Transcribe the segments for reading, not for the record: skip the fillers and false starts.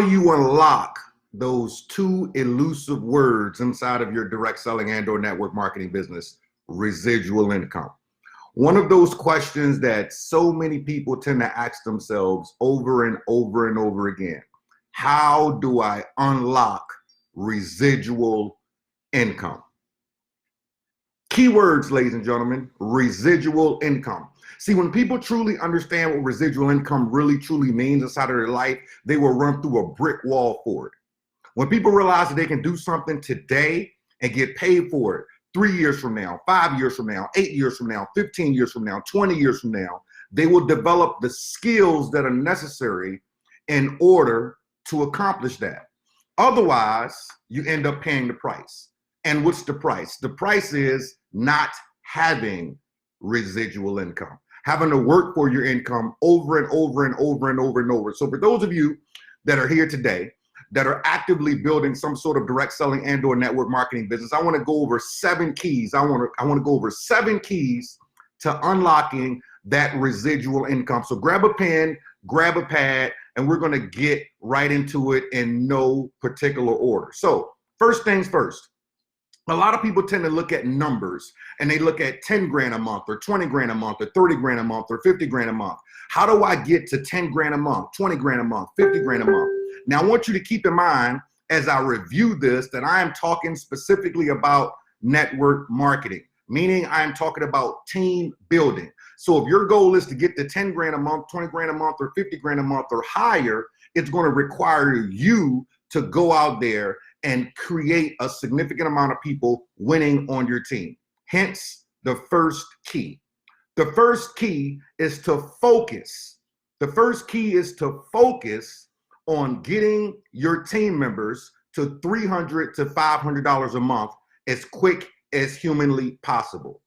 do you unlock those two elusive words inside of your direct selling and or network marketing business? Residual income. One of those questions that so many people tend to ask themselves over and over and over again. How do I unlock residual income? Keywords, ladies and gentlemen, residual income. See, when people truly understand what residual income really truly means inside of their life, they will run through a brick wall for it. When people realize that they can do something today and get paid for it 3 years from now, 5 years from now, 8 years from now, 15 years from now, 20 years from now, they will develop the skills that are necessary in order to accomplish that. Otherwise, you end up paying the price. And what's the price? The price is not having residual income, having to work for your income over and over and over and over and over. So for those of you that are here today, that are actively building some sort of direct selling and or network marketing business, I want to go over 7 keys. I want to go over 7 keys to unlocking that residual income. So grab a pen, grab a pad, and we're going to get right into it in no particular order. So first things first. A lot of people tend to look at numbers and they look at 10 grand a month or 20 grand a month or 30 grand a month or 50 grand a month. How do I get to 10 grand a month, 20 grand a month, 50 grand a month? Now, I want you to keep in mind as I review this that I am talking specifically about network marketing, meaning I am talking about team building. So if your goal is to get to 10 grand a month, 20 grand a month, or 50 grand a month or higher, it's going to require you to go out there and create a significant amount of people winning on your team. Hence, the first key. The first key is to focus. The first key is to focus on getting your team members to $300 to $500 a month as quick as humanly possible.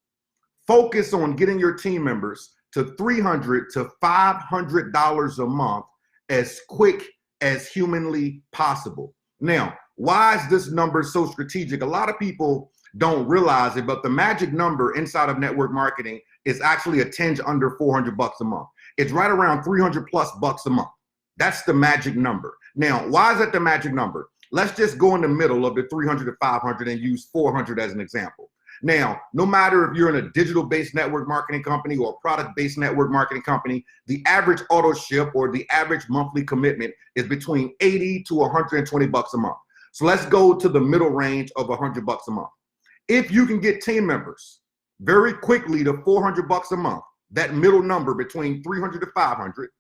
Focus on getting your team members to $300 to $500 a month as quick as humanly possible. Now, why is this number so strategic? A lot of people don't realize it, but the magic number inside of network marketing is actually a tinge under $400 a month. It's right around 300 plus bucks a month. That's the magic number. Now, why is that the magic number? Let's just go in the middle of the 300 to 500 and use 400 as an example. Now, no matter if you're in a digital-based network marketing company or a product-based network marketing company, the average auto ship or the average monthly commitment is between 80 to 120 bucks a month. So let's go to the middle range of 100 bucks a month. If you can get team members very quickly to 400 bucks a month, that middle number between 300 to 500,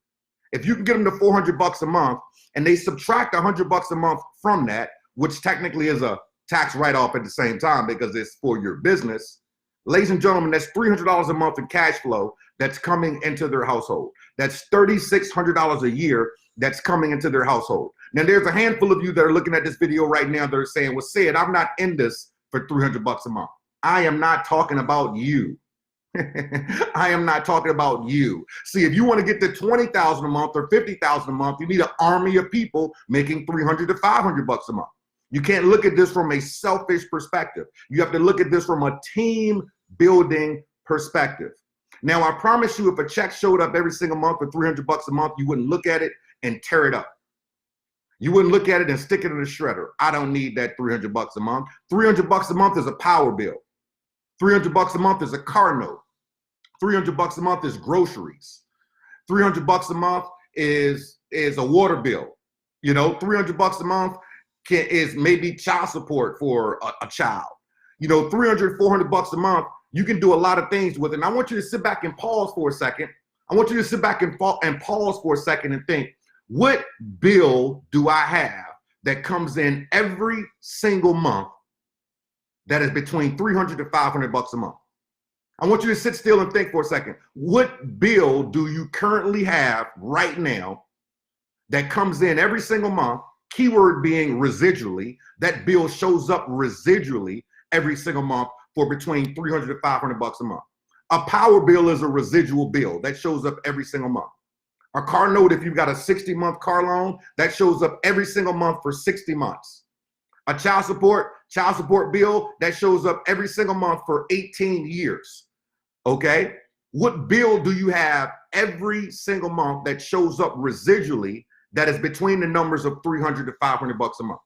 if you can get them to 400 bucks a month and they subtract 100 bucks a month from that, which technically is a tax write-off at the same time because it's for your business, ladies and gentlemen, that's $300 a month in cash flow that's coming into their household. That's $3,600 a year that's coming into their household. Now, there's a handful of you that are looking at this video right now that are saying, well, Sid, I'm not in this for 300 bucks a month. I am not talking about you. I am not talking about you. See, if you want to get to 20,000 a month or 50,000 a month, you need an army of people making 300 to 500 bucks a month. You can't look at this from a selfish perspective. You have to look at this from a team building perspective. Now, I promise you, if a check showed up every single month for 300 bucks a month, you wouldn't look at it and tear it up. You wouldn't look at it and stick it in the shredder. I don't need that 300 bucks a month. 300 bucks a month is a power bill. 300 bucks a month is a car note. 300 bucks a month is groceries. 300 bucks a month is a water bill. You know, 300 bucks a month is maybe child support for a child. You know, 300, 400 bucks a month, you can do a lot of things with it. And I want you to sit back and pause for a second. I want you to sit back and pause for a second and think, what bill do I have that comes in every single month that is between 300 to 500 bucks a month? I want you to sit still and think for a second. What bill do you currently have right now that comes in every single month, keyword being residually, that bill shows up residually every single month for between 300 to 500 bucks a month? A power bill is a residual bill that shows up every single month. A car note, if you've got a 60-month car loan, that shows up every single month for 60 months. A child support bill that shows up every single month for 18 years. Okay? What bill do you have every single month that shows up residually that is between the numbers of 300 to 500 bucks a month.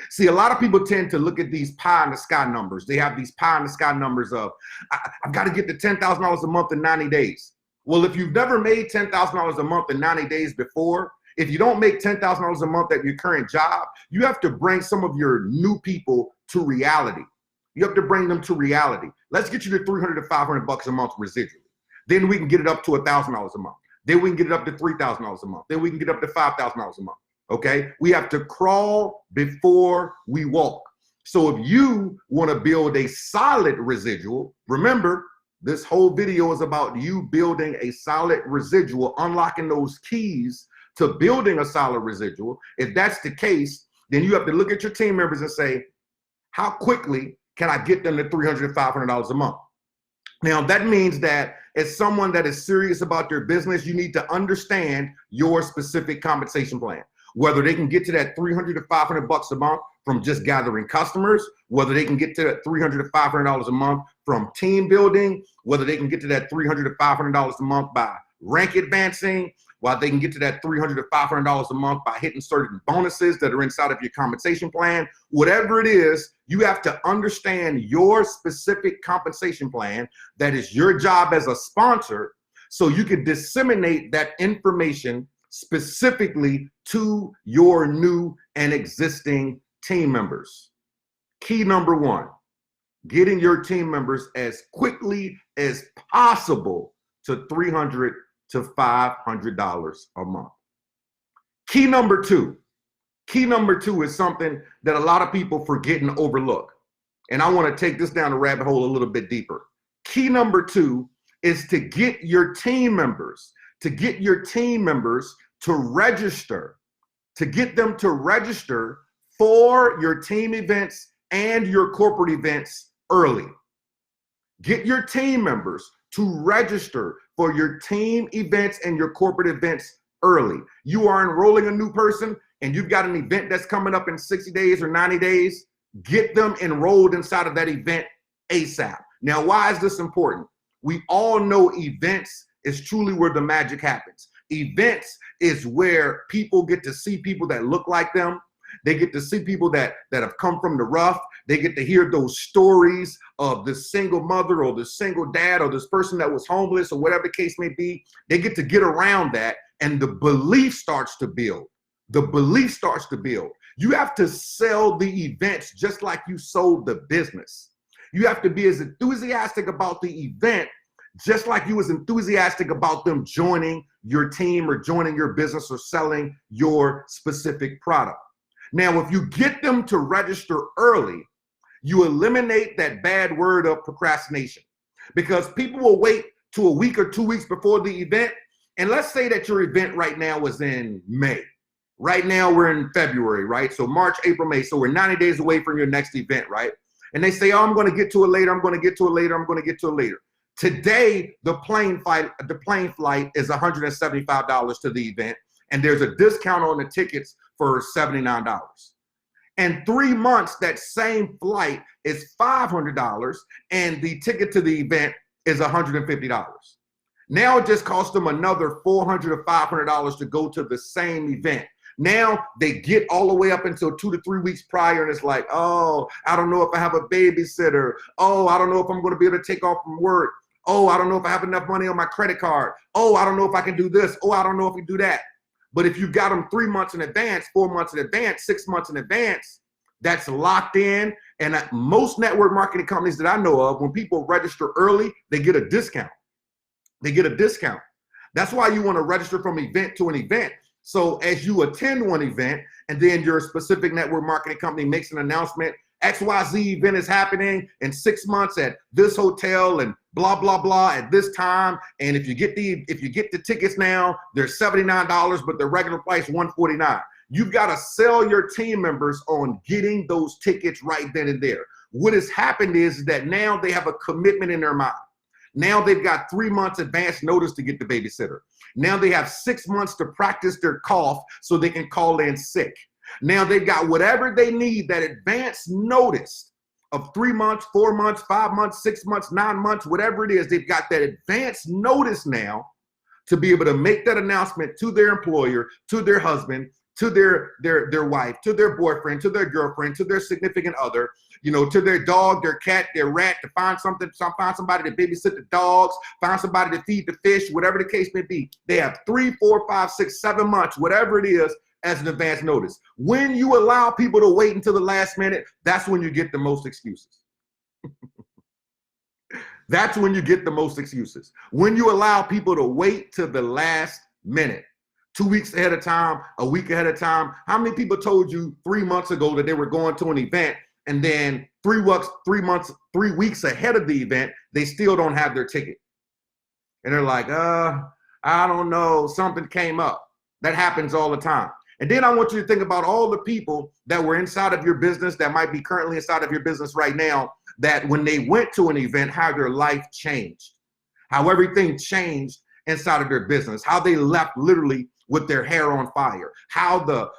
See, a lot of people tend to look at these pie in the sky numbers. They have these pie in the sky numbers of, I've got to get to $10,000 a month in 90 days. Well, if you've never made $10,000 a month in 90 days before, if you don't make $10,000 a month at your current job, you have to bring some of your new people to reality. You have to bring them to reality. Let's get you to 300 to 500 bucks a month residually. Then we can get it up to $1,000 a month. Then we can get it up to $3,000 a month. Then we can get up to $5,000 a month. Okay, we have to crawl before we walk. So if you want to build a solid residual, remember, this whole video is about you building a solid residual, unlocking those keys to building a solid residual. If that's the case, then you have to look at your team members and say, how quickly can I get them to $300 to $500 a month? Now, that means that as someone that is serious about their business, you need to understand your specific compensation plan. Whether they can get to that 300 to 500 bucks a month from just gathering customers, whether they can get to that $300 to $500 a month from team building, whether they can get to that $300 to $500 a month by rank advancing, while they can get to that $300 to $500 a month by hitting certain bonuses that are inside of your compensation plan. Whatever it is, you have to understand your specific compensation plan. That is your job as a sponsor, so you can disseminate that information specifically to your new and existing team members. Key number one, getting your team members as quickly as possible to $300 to $500 a month. Key number two is something that a lot of people forget and overlook. And I want to take this down the rabbit hole a little bit deeper. Key number two is to get your team members, to register, to get them to register for your team events and your corporate events early. Get your team members to register for your team events and your corporate events early. You are enrolling a new person and you've got an event that's coming up in 60 days or 90 days, get them enrolled inside of that event ASAP. Now, why is this important? We all know events is truly where the magic happens. Events is where people get to see people that look like them. They get to see people that have come from the rough. They get to hear those stories of the single mother or the single dad or this person that was homeless or whatever the case may be. They get to get around that, and the belief starts to build. The belief starts to build. You have to sell the events just like you sold the business. You have to be as enthusiastic about the event just like you was enthusiastic about them joining your team or joining your business or selling your specific product. Now, if you get them to register early, you eliminate that bad word of procrastination, because people will wait to a week or 2 weeks before the event. And let's say that your event right now is in May. Right now we're in February, right? So March, April, May. So we're 90 days away from your next event, right? And they say, oh, I'm going to get to it later. I'm going to get to it later. I'm going to get to it later. Today, the plane flight is $175 to the event, and there's a discount on the tickets for $79. In 3 months, that same flight is $500, and the ticket to the event is $150. Now it just costs them another $400 or $500 to go to the same event. Now they get all the way up until 2 to 3 weeks prior, and it's like, oh, I don't know if I have a babysitter. Oh, I don't know if I'm going to be able to take off from work. Oh, I don't know if I have enough money on my credit card. Oh, I don't know if I can do this. Oh, I don't know if we do that. But if you got them 3 months in advance, 4 months in advance, 6 months in advance, that's locked in. And most network marketing companies that I know of, when people register early, they get a discount. They get a discount. That's why you want to register from event to an event. So as you attend one event and then your specific network marketing company makes an announcement, XYZ event is happening in 6 months at this hotel and blah, blah, blah at this time. And if you get the tickets now, they're $79, but the regular price $149. You've got to sell your team members on getting those tickets right then and there. What has happened is that now they have a commitment in their mind. Now they've got 3 months advance notice to get the babysitter. Now they have 6 months to practice their cough so they can call in sick. Now they've got whatever they need, that advance notice of 3 months, 4 months, 5 months, 6 months, 9 months, whatever it is. They've got that advance notice now to be able to make that announcement to their employer, to their husband, to their wife, to their boyfriend, to their girlfriend, to their significant other, you know, to their dog, their cat, their rat, to find somebody to babysit the dogs, find somebody to feed the fish, whatever the case may be. They have 3, 4, 5, 6, 7 months, whatever it is, as an advance notice. When you allow people to wait until the last minute, that's when you get the most excuses. That's when you get the most excuses. When you allow people to wait till the last minute, 2 weeks ahead of time, a week ahead of time. How many people told you 3 months ago that they were going to an event, and then 3 weeks ahead of the event, they still don't have their ticket? And they're like, I don't know, something came up. That happens all the time. And then I want you to think about all the people that were inside of your business, that might be currently inside of your business right now, that when they went to an event, how their life changed, how everything changed inside of their business, how they left literally with their hair on fire, how the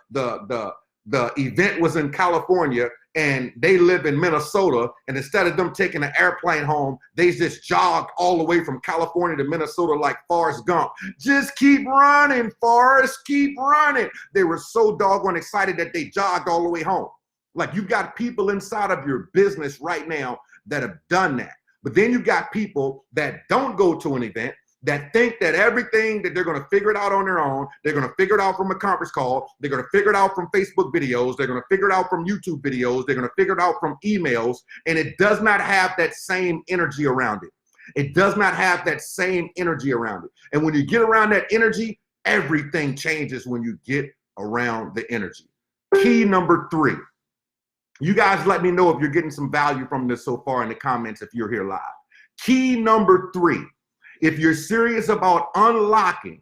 event was in California and they live in Minnesota, and instead of them taking an airplane home, they just jogged all the way from California to Minnesota like Forrest Gump. Just keep running, Forrest, keep running. They were so doggone excited that they jogged all the way home. Like, you've got people inside of your business right now that have done that. But then you've got people that don't go to an event, that think that everything that they're going to figure it out on their own. They're going to figure it out from a conference call. They're going to figure it out from Facebook videos. They're going to figure it out from YouTube videos. They're going to figure it out from emails. And it does not have that same energy around it. It does not have that same energy around it. And when you get around that energy, everything changes when you get around the energy. Key number 3. You guys let me know if you're getting some value from this so far in the comments if you're here live. Key number 3. If you're serious about unlocking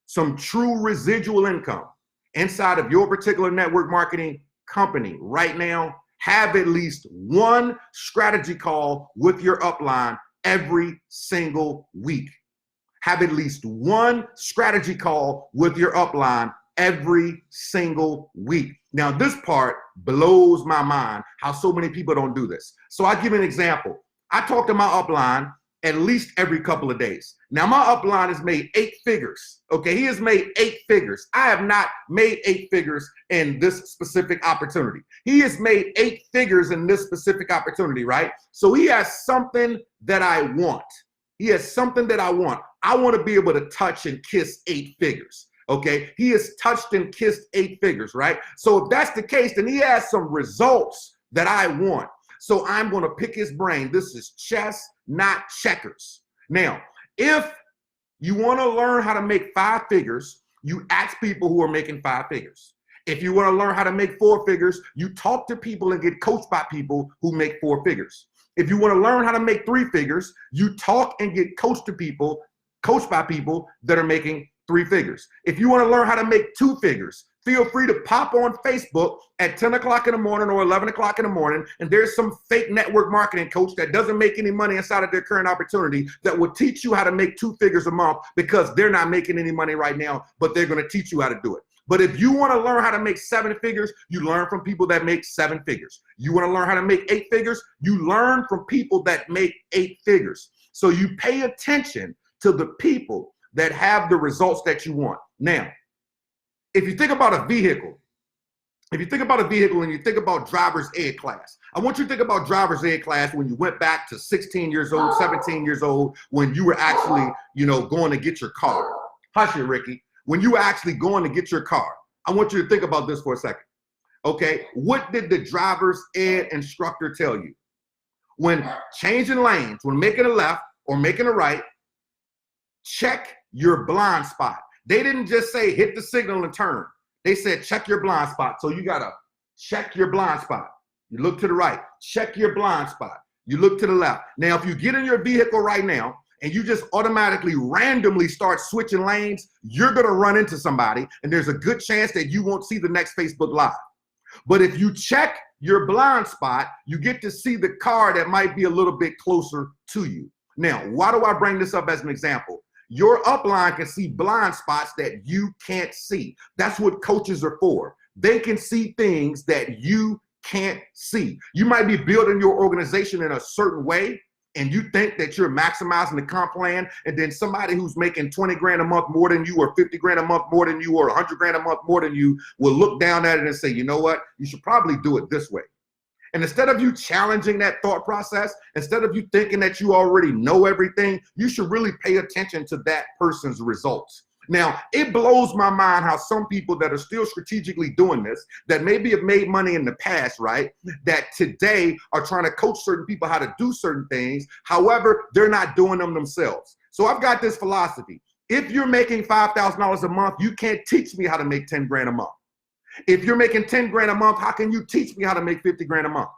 some true residual income inside of your particular network marketing company right now, have at least one strategy call with your upline every single week. Have at least one strategy call with your upline every single week. Now, this part blows my mind, how so many people don't do this. So I'll give you an example. I talk to my upline at least every couple of days. Now, my upline has made 8 figures. Okay, he has made 8 figures. I have not made 8 figures in this specific opportunity. He has made 8 figures in this specific opportunity, right? So he has something that I want. He has something that I want. I want to be able to touch and kiss 8 figures. Okay, he has touched and kissed 8 figures, right? So if that's the case, then he has some results that I want. So I'm going to pick his brain. This is chess, not checkers. Now, if you want to learn how to make 5 figures, you ask people who are making 5 figures. If you want to learn how to make 4 figures, you talk to people and get coached by people who make 4 figures. If you want to learn how to make 3 figures, you talk and get coached by people that are making 3 figures. If you want to learn how to make 2 figures, feel free to pop on Facebook at 10 o'clock in the morning or 11 o'clock in the morning, and there's some fake network marketing coach that doesn't make any money inside of their current opportunity that will teach you how to make 2 figures a month because they're not making any money right now, but they're going to teach you how to do it. But if you want to learn how to make 7 figures, you learn from people that make 7 figures. You want to learn how to make 8 figures, you learn from people that make 8 figures. So you pay attention to the people that have the results that you want. Now, if you think about a vehicle, and you think about driver's ed class, I want you to think about driver's ed class when you went back to 16 years old, 17 years old, when you were actually, going to get your car. Hush it, Ricky. When you were actually going to get your car. I want you to think about this for a second. Okay, what did the driver's ed instructor tell you? When changing lanes, when making a left or making a right, check your blind spot. They didn't just say hit the signal and turn. They said check your blind spot. So you gotta check your blind spot. You look to the right, check your blind spot. You look to the left. Now, if you get in your vehicle right now and you just automatically randomly start switching lanes, you're gonna run into somebody, and there's a good chance that you won't see the next Facebook Live. But if you check your blind spot, you get to see the car that might be a little bit closer to you. Now, why do I bring this up as an example? Your upline can see blind spots that you can't see. That's what coaches are for. They can see things that you can't see. You might be building your organization in a certain way, and you think that you're maximizing the comp plan, and then somebody who's making 20 grand a month more than you, or 50 grand a month more than you, or 100 grand a month more than you, will look down at it and say, you know what, you should probably do it this way. And instead of you challenging that thought process, instead of you thinking that you already know everything, you should really pay attention to that person's results. Now, it blows my mind how some people that are still strategically doing this, that maybe have made money in the past, right, that today are trying to coach certain people how to do certain things. However, they're not doing them themselves. So I've got this philosophy. If you're making $5,000 a month, you can't teach me how to make 10 grand a month. If you're making 10 grand a month, how can you teach me how to make 50 grand a month?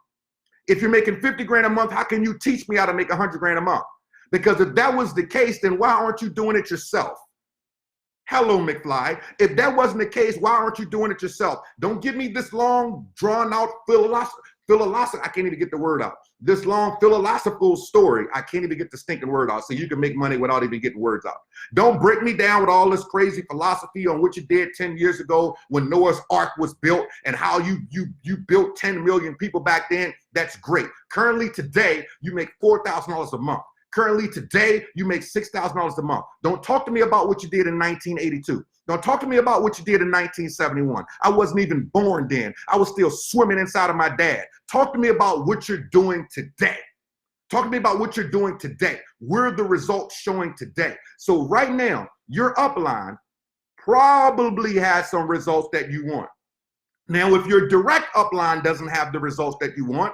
If you're making 50 grand a month, how can you teach me how to make 100 grand a month? Because if that was the case, then why aren't you doing it yourself? Hello, McFly. If that wasn't the case, why aren't you doing it yourself? Don't give me this long, drawn out philosophical, I can't even get the word out. This long philosophical story, I can't even get the stinking word out, so you can make money without even getting words out. Don't break me down with all this crazy philosophy on what you did 10 years ago when Noah's Ark was built and how you built 10 million people back then. That's great. Currently today, you make $4,000 a month. Currently today, you make $6,000 a month. Don't talk to me about what you did in 1982. Don't talk to me about what you did in 1971. I wasn't even born then. I was still swimming inside of my dad. Talk to me about what you're doing today. Talk to me about what you're doing today. Where are the results showing today? So right now, your upline probably has some results that you want. Now, if your direct upline doesn't have the results that you want,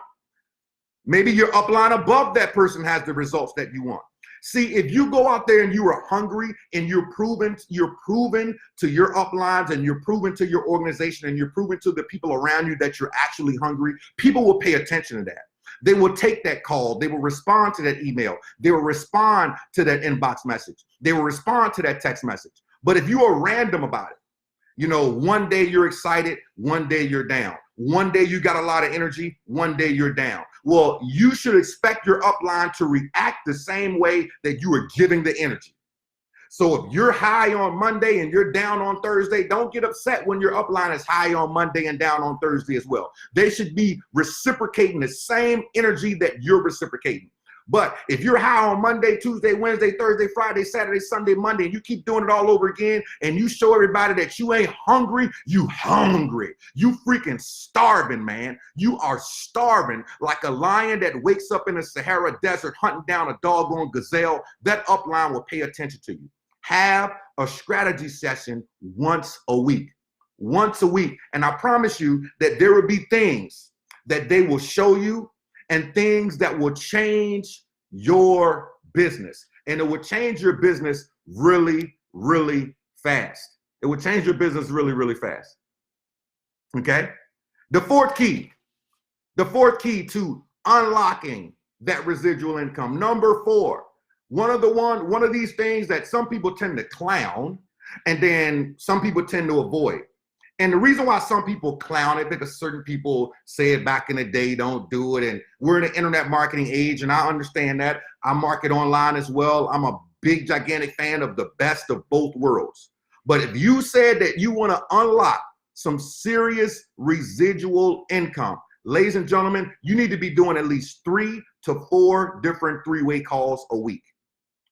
maybe your upline above that person has the results that you want. See, if you go out there and you are hungry and you're proven to your uplines and you're proven to your organization and you're proven to the people around you that you're actually hungry, people will pay attention to that. They will take that call. They will respond to that email. They will respond to that inbox message. They will respond to that text message. But if you are random about it, you know, one day you're excited, one day you're down. One day you got a lot of energy, one day you're down. Well, you should expect your upline to react the same way that you are giving the energy. So if you're high on Monday and you're down on Thursday, don't get upset when your upline is high on Monday and down on Thursday as well. They should be reciprocating the same energy that you're reciprocating. But if you're high on Monday, Tuesday, Wednesday, Thursday, Friday, Saturday, Sunday, Monday, and you keep doing it all over again, and you show everybody that you ain't hungry, you hungry. You freaking starving, man. You are starving like a lion that wakes up in the Sahara Desert hunting down a doggone gazelle. That upline will pay attention to you. Have a strategy session once a week. Once a week. And I promise you that there will be things that they will show you and things that will change your business. And it will change your business really, really fast. It will change your business really, really fast. Okay? The fourth key to unlocking that residual income. Number 4, one of these things that some people tend to clown and then some people tend to avoid. And the reason why some people clown it, because certain people say it back in the day, don't do it. And we're in an internet marketing age, and I understand that. I market online as well. I'm a big, gigantic fan of the best of both worlds. But if you said that you want to unlock some serious residual income, ladies and gentlemen, you need to be doing at least 3 to 4 different 3-way calls a week.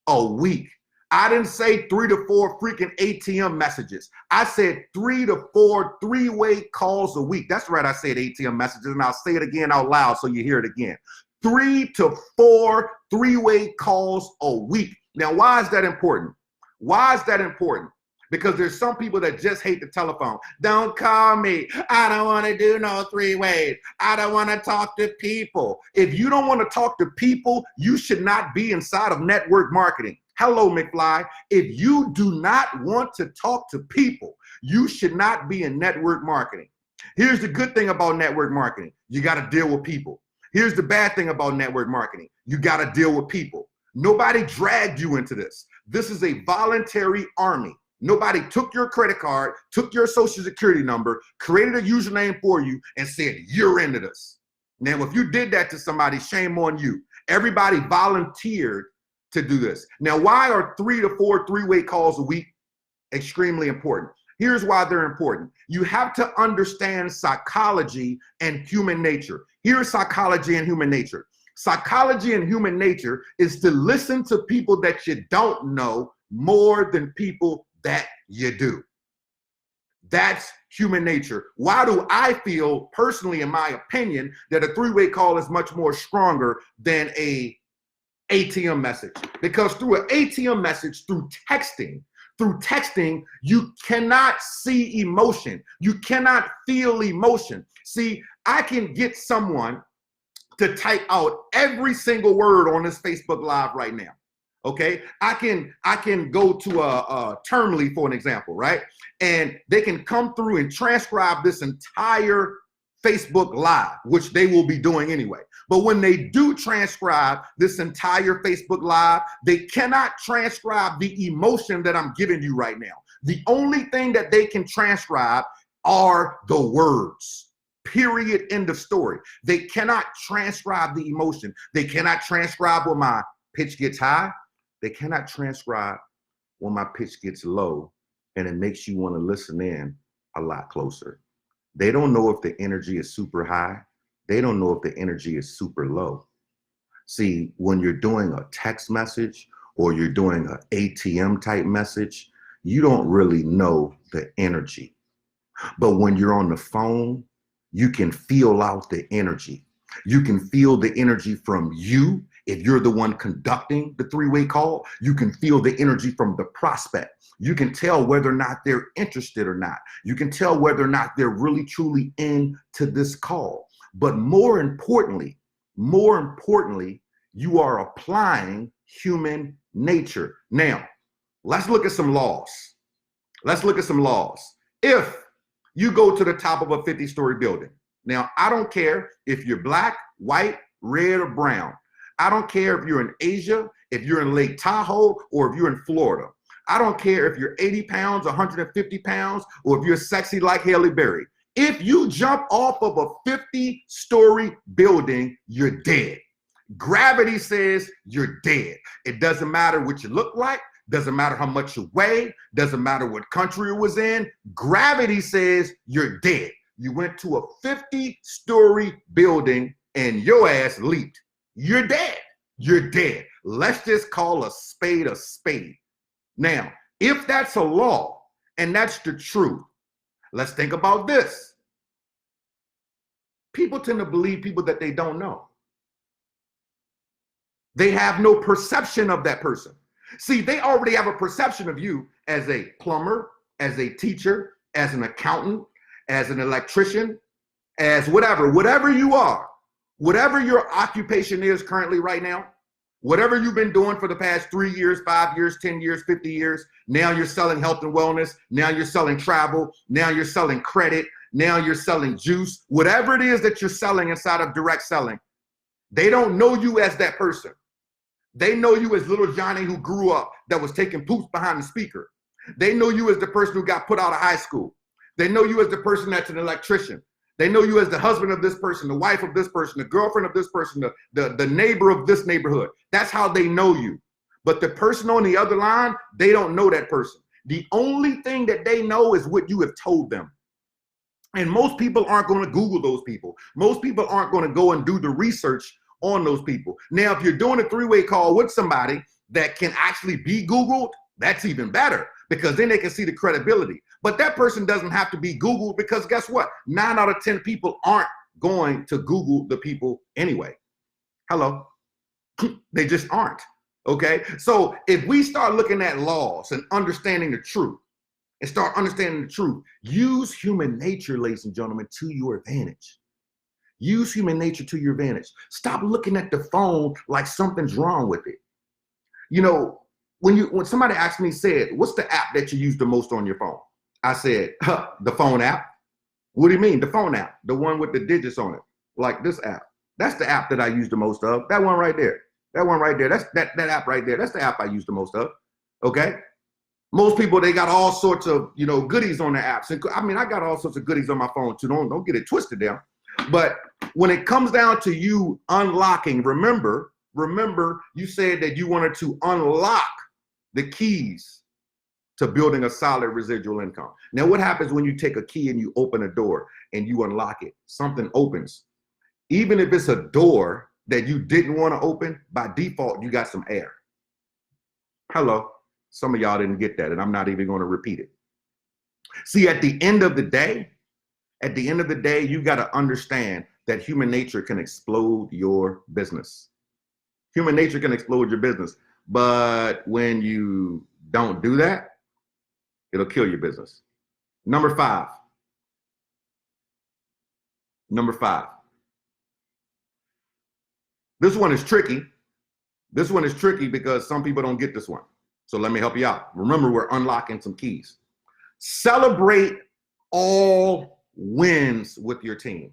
A week. I didn't say 3 to 4 freaking ATM messages. I said 3 to 4 3-way calls a week. That's right, I said ATM messages, and I'll say it again out loud so you hear it again. 3 to 4 3-way calls a week. Now, why is that important? Why is that important? Because there's some people that just hate the telephone. Don't call me. I don't want to do no 3-ways. I don't want to talk to people. If you don't want to talk to people, you should not be inside of network marketing. Hello, McFly. If you do not want to talk to people, you should not be in network marketing. Here's the good thing about network marketing. You got to deal with people. Here's the bad thing about network marketing. You got to deal with people. Nobody dragged you into this. This is a voluntary army. Nobody took your credit card, took your social security number, created a username for you, and said, you're into this. Now, if you did that to somebody, shame on you. Everybody volunteered to do this. Now, why are 3 to 4 3-way calls a week extremely important? Here's why they're important. You have to understand psychology and human nature. Here's psychology and human nature. Psychology and human nature is to listen to people that you don't know more than people that you do. That's human nature. Why do I feel personally, in my opinion, that a three-way call is much more stronger than a ATM message? Because through an ATM message, through texting, you cannot see emotion. You cannot feel emotion. See, I can get someone to type out every single word on this Facebook Live right now. Okay, I can go to a Termly, for an example, right? And they can come through and transcribe this entire Facebook Live, which they will be doing anyway. But when they do transcribe this entire Facebook Live, they cannot transcribe the emotion that I'm giving you right now. The only thing that they can transcribe are the words. Period. End of story. They cannot transcribe the emotion. They cannot transcribe when my pitch gets high. They cannot transcribe when my pitch gets low, and it makes you want to listen in a lot closer. They don't know if the energy is super high. They don't know if the energy is super low. See, when you're doing a text message or you're doing an ATM type message, you don't really know the energy. But when you're on the phone, you can feel out the energy. You can feel the energy from you. If you're the one conducting the three-way call, you can feel the energy from the prospect. You can tell whether or not they're interested or not. You can tell whether or not they're really truly into this call. But more importantly, you are applying human nature. Now, let's look at some laws. If you go to the top of a 50-story building, now I don't care if you're black, white, red, or brown. I don't care if you're in Asia, if you're in Lake Tahoe, or if you're in Florida. I don't care if you're 80 pounds, 150 pounds, or if you're sexy like Halle Berry. If you jump off of a 50-story building, you're dead. Gravity says you're dead. It doesn't matter what you look like, doesn't matter how much you weigh, doesn't matter what country it was in. Gravity says you're dead. You went to a 50-story building and your ass leaped. You're dead. You're dead. Let's just call a spade a spade. Now, if that's a law and that's the truth, let's think about this. People tend to believe people that they don't know. They have no perception of that person. See, they already have a perception of you as a plumber, as a teacher, as an accountant, as an electrician, as whatever you are, whatever your occupation is currently right now, whatever you've been doing for the past 3 years, 5 years, 10 years, 50 years, now you're selling health and wellness, now you're selling travel, now you're selling credit, now you're selling juice, whatever it is that you're selling inside of direct selling, they don't know you as that person. They know you as little Johnny who grew up that was taking poops behind the speaker. They know you as the person who got put out of high school. They know you as the person that's an electrician. They know you as the husband of this person, the wife of this person, the girlfriend of this person, the neighbor of this neighborhood. That's how they know you. But the person on the other line, they don't know that person. The only thing that they know is what you have told them. And most people aren't going to Google those people. Most people aren't going to go and do the research on those people. Now, if you're doing a three-way call with somebody that can actually be Googled, that's even better, because then they can see the credibility. But that person doesn't have to be Googled, because guess what? 9 out of 10 people aren't going to Google the people anyway. Hello. They just aren't. Okay. So if we start looking at laws and understanding the truth, use human nature, ladies and gentlemen, to your advantage. Use human nature to your advantage. Stop looking at the phone like something's wrong with it. You know, when somebody asked me, said, what's the app that you use the most on your phone? I said, the phone app. What do you mean? The phone app, the one with the digits on it, like this app. That's the app that I use the most of. That one right there. That one right there. That's that app right there. That's the app I use the most of. Okay. Most people, they got all sorts of, goodies on their apps. And I mean, I got all sorts of goodies on my phone too. Don't get it twisted there. But when it comes down to you unlocking, remember, you said that you wanted to unlock the keys to building a solid residual income. Now, what happens when you take a key and you open a door and you unlock it? Something opens. Even if it's a door that you didn't want to open, by default, you got some air. Hello. Some of y'all didn't get that, and I'm not even going to repeat it. See, at the end of the day, you got to understand that human nature can explode your business. Human nature can explode your business. But when you don't do that, it'll kill your business. Number five. This one is tricky. This one is tricky because some people don't get this one. So let me help you out. Remember, we're unlocking some keys. Celebrate all wins with your team.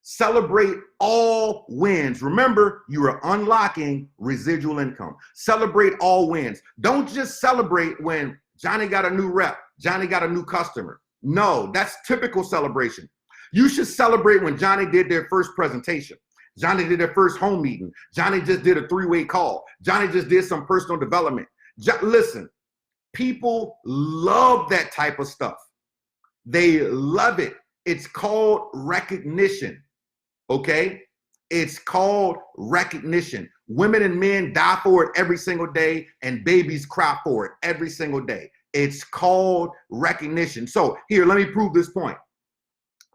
Celebrate all wins. Remember, you are unlocking residual income. Celebrate all wins. Don't just celebrate when Johnny got a new rep, Johnny got a new customer. No, that's typical celebration. You should celebrate when Johnny did their first presentation. Johnny did their first home meeting. Johnny just did a 3-way call. Johnny just did some personal development. Listen, people love that type of stuff. They love it. It's called recognition, okay? It's called recognition. Women and men die for it every single day, and babies cry for it every single day. It's called recognition. So here, let me prove this point.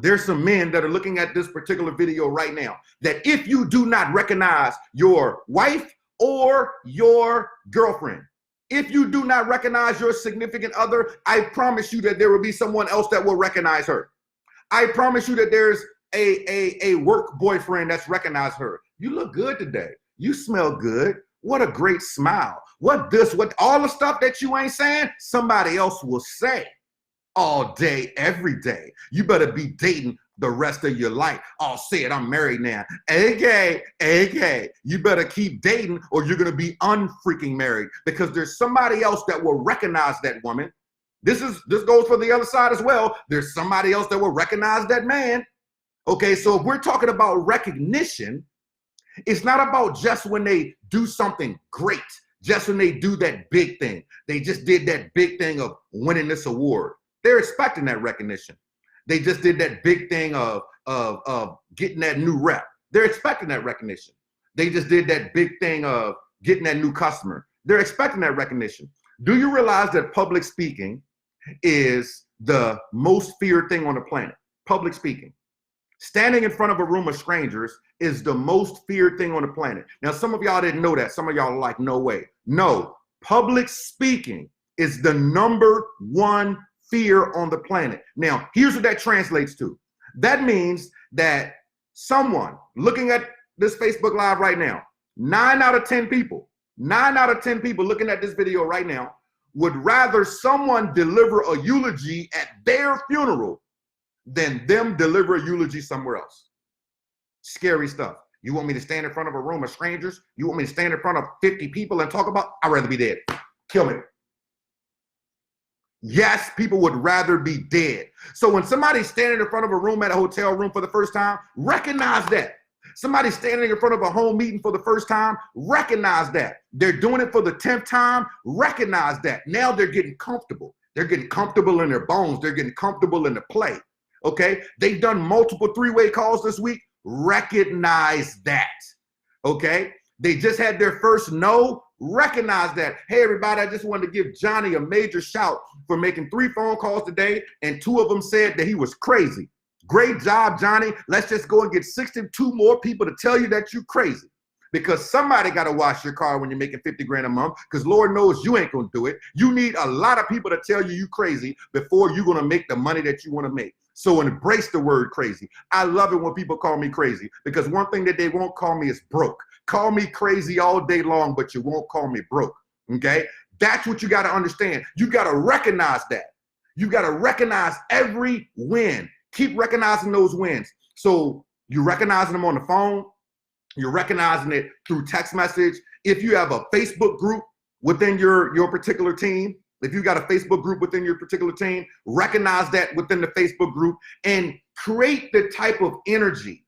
There's some men that are looking at this particular video right now that if you do not recognize your wife or your girlfriend, if you do not recognize your significant other, I promise you that there will be someone else that will recognize her. I promise you that there's a work boyfriend that's recognized her. You look good today. You smell good. What a great smile. What all the stuff that you ain't saying, somebody else will say. All day, every day. You better be dating the rest of your life. Oh, say it, I'm married now. AK, you better keep dating or you're going to be unfreaking married because there's somebody else that will recognize that woman. This goes for the other side as well. There's somebody else that will recognize that man. Okay, so if we're talking about recognition, it's not about just when they do something great, just when they do that big thing. They just did that big thing of winning this award. They're expecting that recognition. They just did that big thing of getting that new rep. They're expecting that recognition. They just did that big thing of getting that new customer. They're expecting that recognition. Do you realize that public speaking is the most feared thing on the planet? Public speaking. Standing in front of a room of strangers is the most feared thing on the planet. Now, some of y'all didn't know that. Some of y'all are like, no way. No, public speaking is the #1 fear on the planet. Now, here's what that translates to. That means that someone looking at this Facebook Live right now, 9 out of 10 people looking at this video right now would rather someone deliver a eulogy at their funeral than them deliver a eulogy somewhere else. Scary stuff. You want me to stand in front of a room of strangers? You want me to stand in front of 50 people and talk about? I'd rather be dead. Kill me. Yes, people would rather be dead. So when somebody's standing in front of a room at a hotel room for the first time, recognize that. Somebody standing in front of a home meeting for the first time, recognize that. They're doing it for the 10th time, recognize that. Now they're getting comfortable. They're getting comfortable in their bones. They're getting comfortable in the play. Okay? They've done multiple 3-way calls this week. Recognize that. Okay? They just had their first no. Recognize that. Hey, everybody, I just wanted to give Johnny a major shout for making 3 phone calls today, and 2 of them said that he was crazy. Great job, Johnny. Let's just go and get 62 more people to tell you that you're crazy. Because somebody got to wash your car when you're making 50 grand a month, because Lord knows you ain't going to do it. You need a lot of people to tell you crazy before you're going to make the money that you want to make. So embrace the word crazy. I love it when people call me crazy, because one thing that they won't call me is broke. Call me crazy all day long, but you won't call me broke, okay? That's what you got to understand. You got to recognize that. You got to recognize every win. Keep recognizing those wins. So you're recognizing them on the phone. You're recognizing it through text message. If you have a Facebook group within your particular team, if you got a Facebook group within your particular team, recognize that within the Facebook group and create the type of energy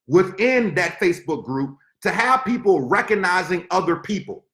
within that Facebook group to have people recognizing other people.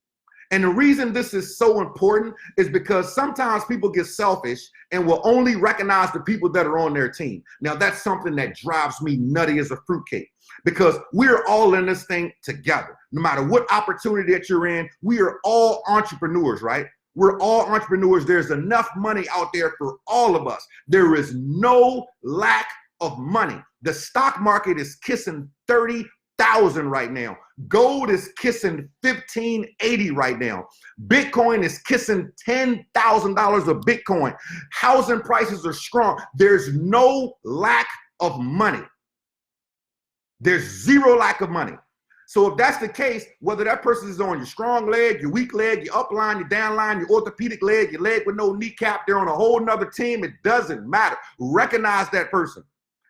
And the reason this is so important is because sometimes people get selfish and will only recognize the people that are on their team. Now, that's something that drives me nutty as a fruitcake, because we're all in this thing together. No matter what opportunity that you're in, we are all entrepreneurs, right? We're all entrepreneurs. There's enough money out there for all of us. There is no lack of money. The stock market is kissing 30,000 right now. Gold is kissing 1580 right now. Bitcoin is kissing $10,000 of Bitcoin. Housing prices are strong. There's no lack of money. There's zero lack of money. So if that's the case, whether that person is on your strong leg, your weak leg, your up line, your down line, your orthopedic leg, your leg with no kneecap, they're on a whole nother team. It doesn't matter. Recognize that person.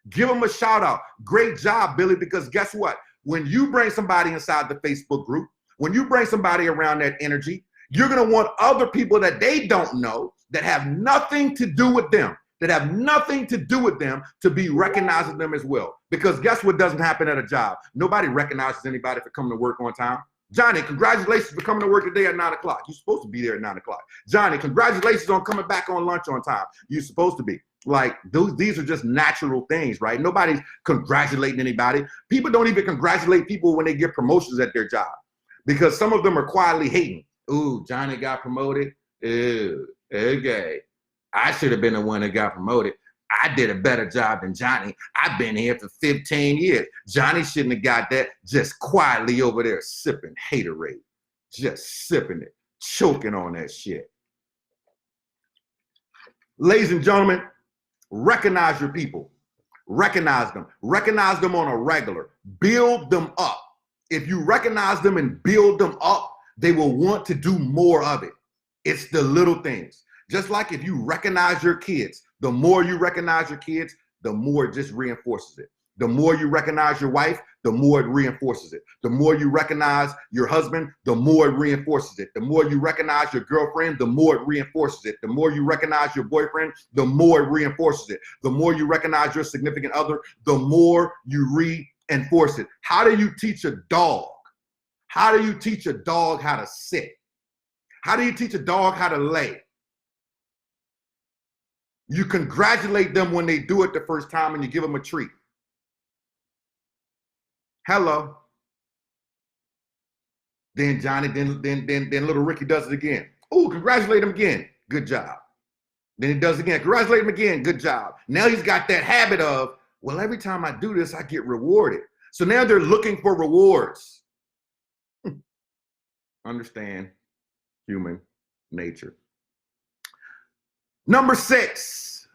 Give them a shout out. Great job, Billy, because guess what? When you bring somebody inside the Facebook group, when you bring somebody around that energy, you're going to want other people that they don't know, that have nothing to do with them, to be recognizing them as well. Because guess what doesn't happen at a job? Nobody recognizes anybody for coming to work on time. Johnny, congratulations for coming to work today at 9 o'clock. You're supposed to be there at 9 o'clock. Johnny, congratulations on coming back on lunch on time. You're supposed to be. Like, these are just natural things, right? Nobody's congratulating anybody. People don't even congratulate people when they get promotions at their job, because some of them are quietly hating. Ooh, Johnny got promoted. Ooh, okay. I should have been the one that got promoted. I did a better job than Johnny. I've been here for 15 years. Johnny shouldn't have got that. Just quietly over there sipping haterade. Just sipping it, choking on that shit. Ladies and gentlemen, recognize your people. Recognize them. Recognize them on a regular. Build them up. If you recognize them and build them up, they will want to do more of it. It's the little things. Just like if you recognize your kids, the more you recognize your kids, the more it just reinforces it. The more you recognize your wife, the more it reinforces it. The more you recognize your husband, the more it reinforces it. The more you recognize your girlfriend, the more it reinforces it. The more you recognize your boyfriend, the more it reinforces it. The more you recognize your significant other, the more you reinforce it. How do you teach a dog? How do you teach a dog how to sit? How do you teach a dog how to lay? You congratulate them when they do it the first time, and you give them a treat. Hello. Then Johnny, then little Ricky does it again. Oh, congratulate him again. Good job. Then he does it again. Congratulate him again. Good job. Now he's got that habit of, well, every time I do this, I get rewarded. So now they're looking for rewards. Understand human nature. Number six.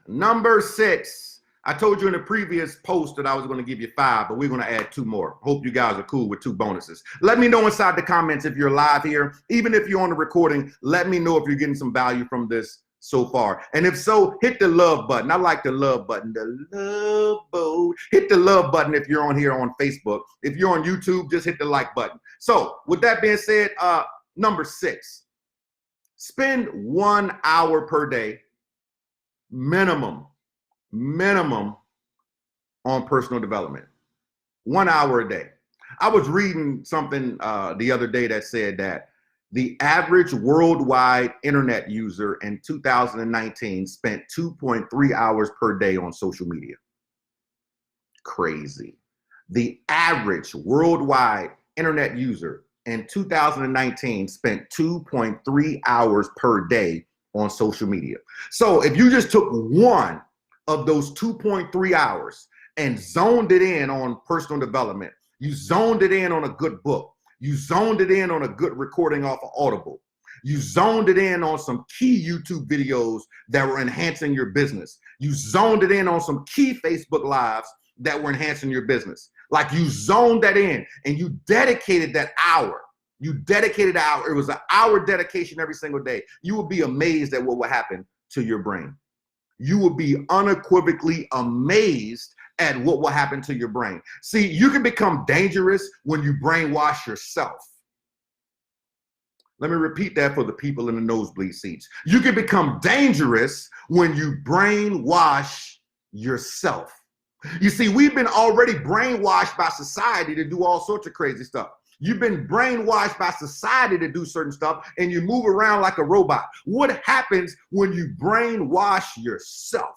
I told you in the previous post that I was going to give you 5, but we're going to add 2 more. Hope you guys are cool with 2 bonuses. Let me know inside the comments if you're live here. Even if you're on the recording, let me know if you're getting some value from this so far. And if so, hit the love button. I like the love button. The love boat. Hit the love button if you're on here on Facebook. If you're on YouTube, just hit the like button. So with that being said, number 6, spend 1 hour per day minimum on personal development. 1 hour a day. I was reading something the other day that said that the average worldwide internet user in 2019 spent 2.3 hours per day on social media. Crazy. The average worldwide internet user in 2019 spent 2.3 hours per day on social media. So if you just took one of those 2.3 hours and zoned it in on personal development, you zoned it in on a good book, you zoned it in on a good recording off of Audible, you zoned it in on some key YouTube videos that were enhancing your business, you zoned it in on some key Facebook lives that were enhancing your business. Like you zoned that in and you dedicated that hour. You dedicated an hour. It was an hour dedication every single day. You would be amazed at what will happen to your brain. You will be unequivocally amazed at what will happen to your brain. See, you can become dangerous when you brainwash yourself. Let me repeat that for the people in the nosebleed seats. You can become dangerous when you brainwash yourself. You see, we've been already brainwashed by society to do all sorts of crazy stuff. You've been brainwashed by society to do certain stuff, and you move around like a robot. What happens when you brainwash yourself?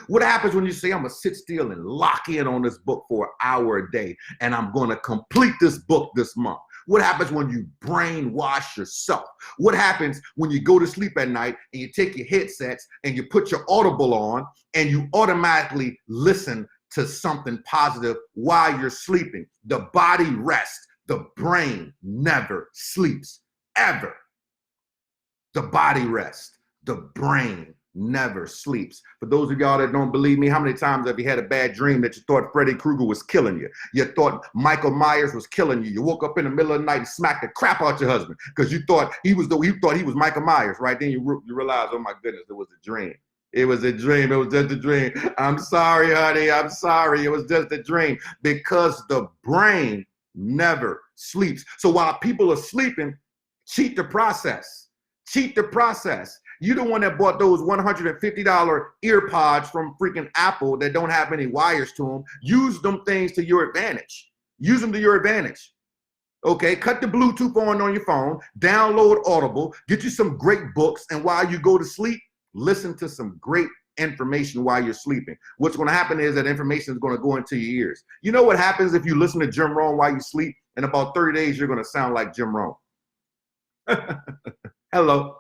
What happens when you say, I'm going to sit still and lock in on this book for an hour a day, and I'm going to complete this book this month? What happens when you brainwash yourself? What happens when you go to sleep at night and you take your headsets and you put your Audible on and you automatically listen to something positive while you're sleeping? The body rests. The brain never sleeps, ever. The body rests. The brain never sleeps. For those of y'all that don't believe me, how many times have you had a bad dream that you thought Freddy Krueger was killing you? You thought Michael Myers was killing you. You woke up in the middle of the night and smacked the crap out your husband because you thought he was Michael Myers, right? Then you realize, oh my goodness, it was a dream. It was a dream. It was just a dream. I'm sorry, honey. I'm sorry. It was just a dream, because the brain never sleeps. So while people are sleeping, cheat the process. Cheat the process. You the one that bought those $150 ear pods from freaking Apple that don't have any wires to them. Use them things to your advantage. Use them to your advantage. Okay, cut the Bluetooth on your phone, download Audible, get you some great books, and while you go to sleep, listen to some great information while you're sleeping. What's going to happen is that information is going to go into your ears. You know what happens if you listen to Jim Rohn while you sleep? In about 30 days, you're going to sound like Jim Rohn. Hello.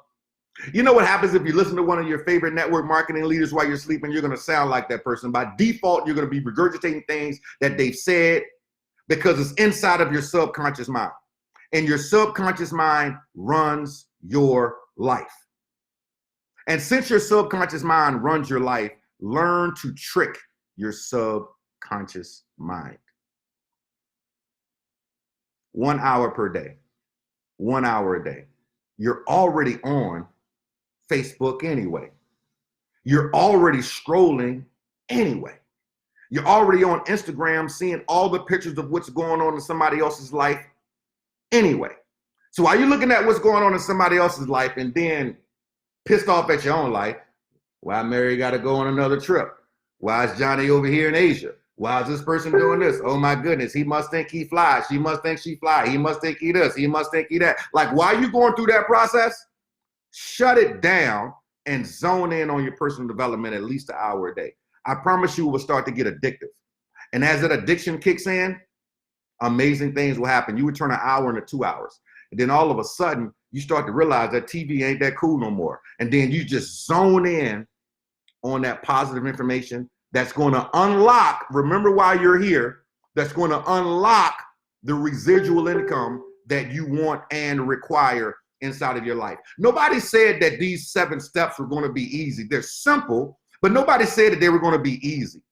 You know what happens if you listen to one of your favorite network marketing leaders while you're sleeping? You're going to sound like that person. By default, you're going to be regurgitating things that they've said because it's inside of your subconscious mind. And your subconscious mind runs your life. And since your subconscious mind runs your life, learn to trick your subconscious mind. 1 hour per day. 1 hour a day. You're already on Facebook anyway. You're already scrolling anyway. You're already on Instagram seeing all the pictures of what's going on in somebody else's life anyway. So while you're looking at what's going on in somebody else's life and then pissed off at your own life, why Mary got to go on another trip? Why is Johnny over here in Asia? Why is this person doing this? Oh my goodness, he must think he flies. She must think she fly. He must think he this. He must think he that. Like, while you going through that process, shut it down and zone in on your personal development at least an hour a day. I promise you it will start to get addictive. And as that addiction kicks in, amazing things will happen. You would turn an hour into 2 hours. And then all of a sudden, you start to realize that TV ain't that cool no more. And then you just zone in on that positive information that's going to unlock, remember why you're here, that's going to unlock the residual income that you want and require inside of your life. Nobody said that these 7 steps were going to be easy. They're simple, but nobody said that they were going to be easy.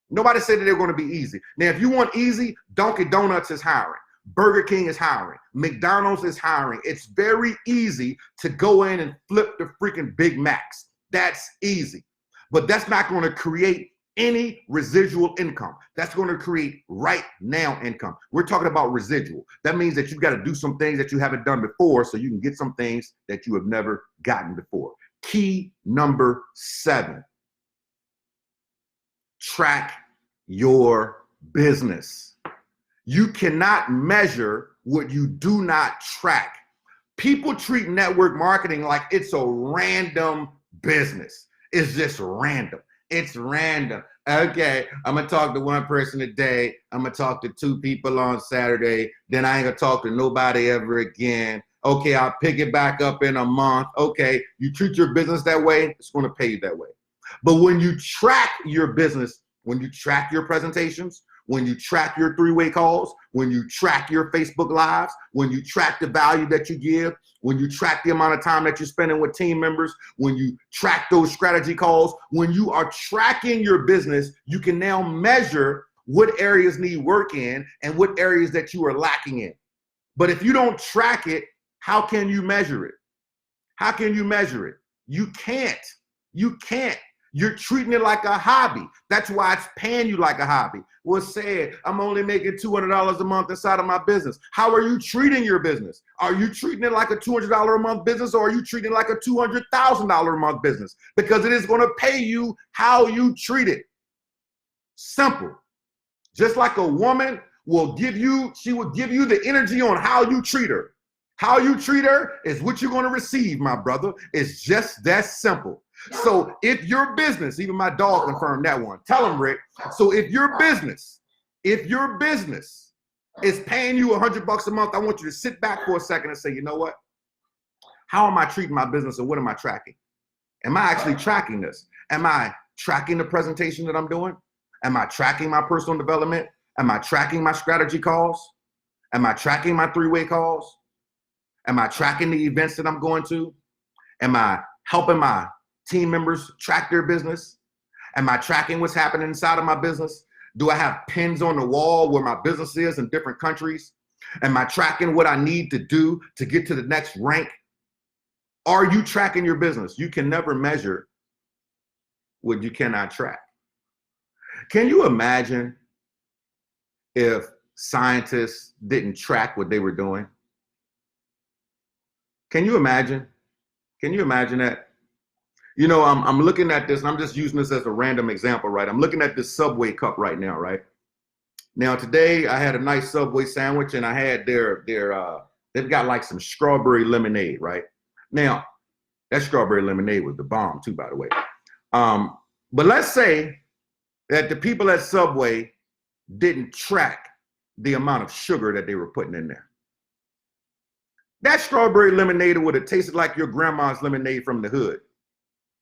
Nobody said that they were going to be easy. Now, if you want easy, Dunkin' Donuts is hiring. Burger King is hiring. McDonald's is hiring. It's very easy to go in and flip the freaking Big Macs. That's easy. But that's not going to create any residual income. That's going to create right now income. We're talking about residual. That means that you've got to do some things that you haven't done before so you can get some things that you have never gotten before. Key number 7. Track your business. You cannot measure what you do not track. People treat network marketing like it's a random business. It's just random. It's random. Okay, I'm going to talk to one person a day. I'm going to talk to 2 people on Saturday. Then I ain't going to talk to nobody ever again. Okay, I'll pick it back up in a month. Okay, you treat your business that way, it's going to pay you that way. But when you track your business, when you track your presentations, when you track your 3-way calls, when you track your Facebook Lives, when you track the value that you give, when you track the amount of time that you're spending with team members, when you track those strategy calls, when you are tracking your business, you can now measure what areas need work in and what areas that you are lacking in. But if you don't track it, how can you measure it? How can you measure it? You can't. You can't. You're treating it like a hobby. That's why it's paying you like a hobby. Well, said, I'm only making $200 a month inside of my business. How are you treating your business? Are you treating it like a $200 a month business, or are you treating it like a $200,000 a month business? Because it is going to pay you how you treat it. Simple. Just like a woman she will give you the energy on how you treat her. How you treat her is what you're going to receive, my brother. It's just that simple. So if your business, even my dog confirmed that one. Tell him, Rick. So if your business is paying you $100 a month, I want you to sit back for a second and say, you know what? How am I treating my business, and what am I tracking? Am I actually tracking this? Am I tracking the presentation that I'm doing? Am I tracking my personal development? Am I tracking my strategy calls? Am I tracking my three-way calls? Am I tracking the events that I'm going to? Am I helping my team members track their business? Am I tracking what's happening inside of my business? Do I have pins on the wall where my business is in different countries? Am I tracking what I need to do to get to the next rank? Are you tracking your business? You can never measure what you cannot track. Can you imagine if scientists didn't track what they were doing? Can you imagine? Can you imagine that? You know, I'm looking at this, and I'm just using this as a random example, right? I'm looking at this Subway cup right now, right? Now today I had a nice Subway sandwich, and I had they've got like some strawberry lemonade, right? Now that strawberry lemonade was the bomb too, by the way. But let's say that the people at Subway didn't track the amount of sugar that they were putting in there. That strawberry lemonade would have tasted like your grandma's lemonade from the hood.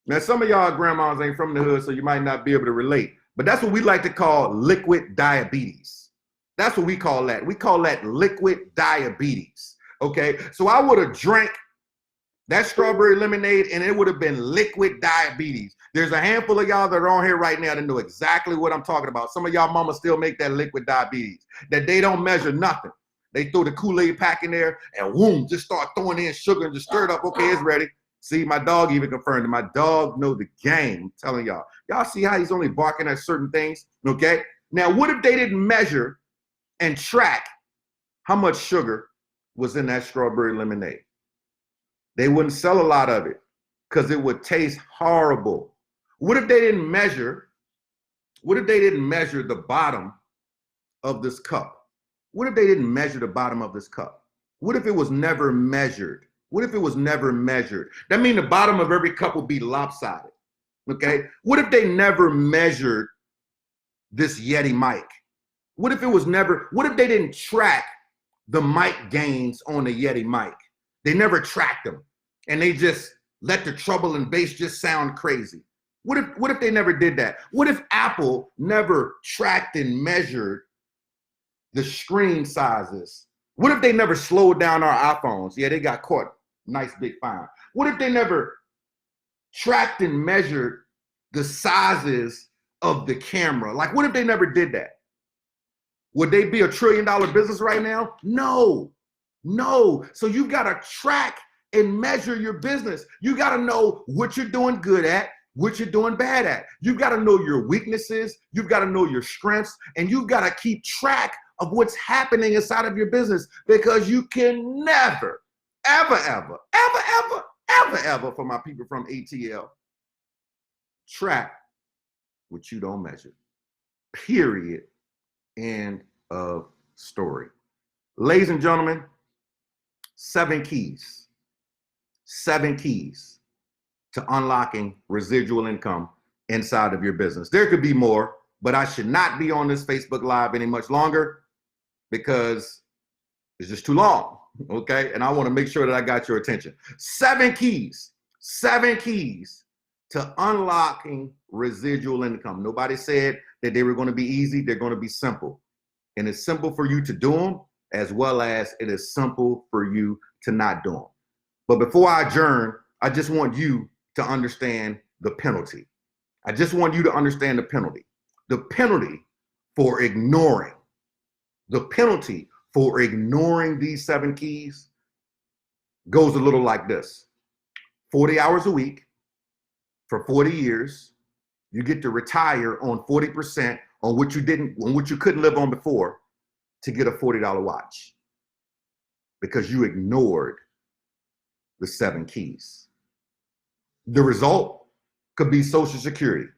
Now, some of y'all grandmas ain't from the hood, so you might not be able to relate. But that's what we like to call liquid diabetes. That's what we call that. We call that liquid diabetes. Okay, so I would have drank that strawberry lemonade, and it would have been liquid diabetes. There's a handful of y'all that are on here right now that know exactly what I'm talking about. Some of y'all mamas still make that liquid diabetes, that they don't measure nothing. They throw the Kool-Aid pack in there and whoom, just start throwing in sugar and just stir it up. Okay, it's ready. See, my dog even confirmed it. My dog know the game. I'm telling y'all. Y'all see how he's only barking at certain things? Okay. Now, what if they didn't measure and track how much sugar was in that strawberry lemonade? They wouldn't sell a lot of it because it would taste horrible. What if they didn't measure? What if they didn't measure the bottom of this cup? What if they didn't measure the bottom of this cup? What if it was never measured? What if it was never measured? That means the bottom of every cup would be lopsided. Okay. What if they never measured this Yeti mic? What if it was never, what if they didn't track the mic gains on the Yeti mic? They never tracked them, and they just let the treble and bass just sound crazy. What if they never did that? What if Apple never tracked and measured the screen sizes? What if they never slowed down our iPhones? Yeah, they got caught. Nice big fine. What if they never tracked and measured the sizes of the camera? Like, what if they never did that? Would they be $1 trillion business right now? No, no. So you've got to track and measure your business. You got to know what you're doing good at, what you're doing bad at. You've got to know your weaknesses. You've got to know your strengths, and you've got to keep track of what's happening inside of your business, because you can never, ever, ever, ever, ever, ever, ever, for my people from ATL, track what you don't measure. Period. End of story. Ladies and gentlemen, 7 keys. 7 keys to unlocking residual income inside of your business. There could be more, but I should not be on this Facebook Live any much longer because it's just too long, okay? And I want to make sure that I got your attention. 7 keys to unlocking residual income. Nobody said that they were going to be easy. They're going to be simple. And it's simple for you to do them, as well as it is simple for you to not do them. But before I adjourn, I just want you to understand the penalty. I just want you to understand the penalty. The penalty for ignoring, these 7 keys goes a little like this. 40 hours a week for 40 years, you get to retire on 40% on what you couldn't live on before, to get a $40 watch, because you ignored the 7 keys. The result could be Social Security.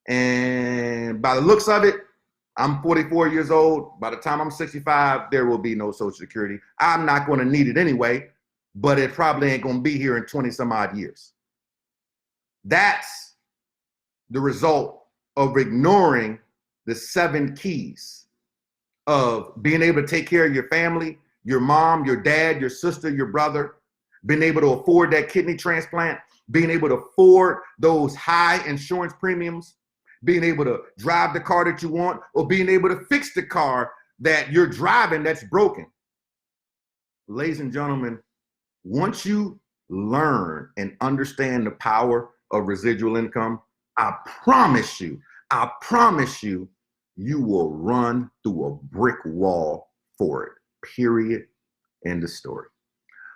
And by the looks of it, I'm 44 years old. By the time I'm 65, there will be no Social Security. I'm not going to need it anyway, but it probably ain't going to be here in 20 some odd years. That's the result of ignoring the 7 keys of being able to take care of your family, your mom, your dad, your sister, your brother, being able to afford that kidney transplant, being able to afford those high insurance premiums, being able to drive the car that you want, or being able to fix the car that you're driving that's broken. Ladies and gentlemen, once you learn and understand the power of residual income, I promise you, you will run through a brick wall for it. Period. End of story.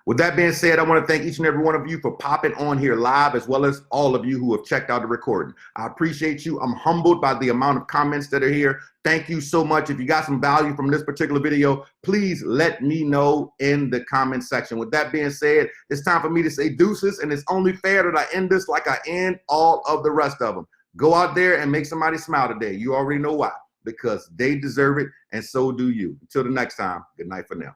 With that being said, I want to thank each and every one of you for popping on here live, as well as all of you who have checked out the recording. I appreciate you. I'm humbled by the amount of comments that are here. Thank you so much. If you got some value from this particular video, please let me know in the comment section. With that being said, it's time for me to say deuces, and it's only fair that I end this like I end all of the rest of them. Go out there and make somebody smile today. You already know why. Because they deserve it, and so do you. Until the next time, good night for now.